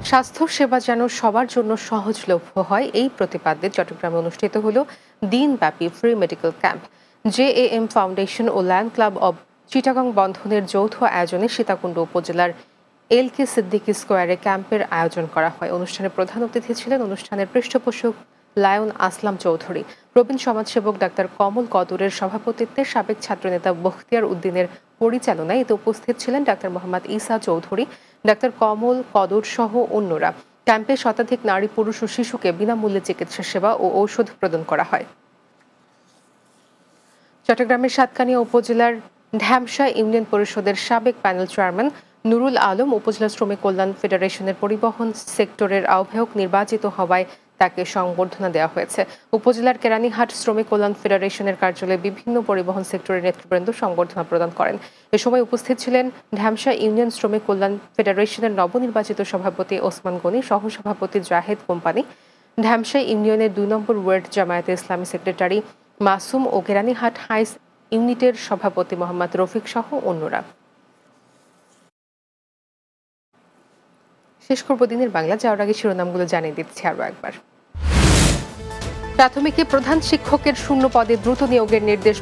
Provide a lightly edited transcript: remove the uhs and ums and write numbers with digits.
স্বাস্থ্য সেবা যেন সবার জন্য সহজলভ্য হয় এই প্রতিপাদ্যে চট্টগ্রামে অনুষ্ঠিত হল দিনব্যাপী free medical camp. JAM foundation ও লায়ন ক্লাব অব চিটাগং বন্ধনের যৌথ আয়োজনে সীতাকুণ্ড উপজেলার এলকে সিদ্দিকী স্কোয়ারে ক্যাম্পের আয়োজন করা হয়। অনুষ্ঠানে প্রধান অতিথি ছিলেন অনুষ্ঠানের পৃষ্ঠপোষক লায়ন আসলাম চৌধুরী। প্রবীণ সমাজসেবক ডাক্তার কমল কদরের সভাপতিত্বে সাবেক ছাত্রনেতা বখতিয়ার উদ্দিনের পরিচালনায় এতে উপস্থিত ছিলেন ডাক্তার মোহাম্মদ ঈসা চৌধুরী, ডাক্তার কমল কদর সহ অন্যরা। ক্যাম্পে শতাধিক নারী, পুরুষ ও শিশুকে বিনামূল্যে চিকিৎসা সেবা ও ঔষধ প্রদান করা হয়। চট্টগ্রামের সাতকানিয়া উপজেলার ঢ্যামসা ইউনিয়ন পরিষদের সাবেক প্যানেল চেয়ারম্যান নুরুল আলম উপজেলা শ্রমিক কল্যাণ ফেডারেশনের পরিবহন সেক্টরের আহ্বায়ক নির্বাচিত হওয়ায় তাকে সংবর্ধনা দেওয়া হয়েছে। উপজেলার কেরানীহাট শ্রমিক কল্যাণ ফেডারেশনের কার্যালয়ে বিভিন্ন পরিবহন সেক্টরের নেতৃবৃন্দ সংবর্ধনা প্রদান করেন। এ সময় উপস্থিত ছিলেন ঢ্যামসা ইউনিয়ন শ্রমিক কল্যাণ ফেডারেশনের নবনির্বাচিত সভাপতি ওসমান গনি, সহসভাপতি জাহেদ কোম্পানি, ঢ্যামসা ইউনিয়নের ২ নম্বর ওয়ার্ড জামায়াতে ইসলামী সেক্রেটারি মাসুম ও কেরানীহাট হাইস ইউনিটের সভাপতি মোহাম্মদ রফিক সহ অন্যরা। শেষ করব দিনের বাংলা, যাওয়ার আগে শিরোনামগুলো জানিয়ে দিচ্ছি আরও একবার। প্রাথমিকে প্রধান শিক্ষকের শূন্য পদে দ্রুত নিয়োগের নির্দেশ।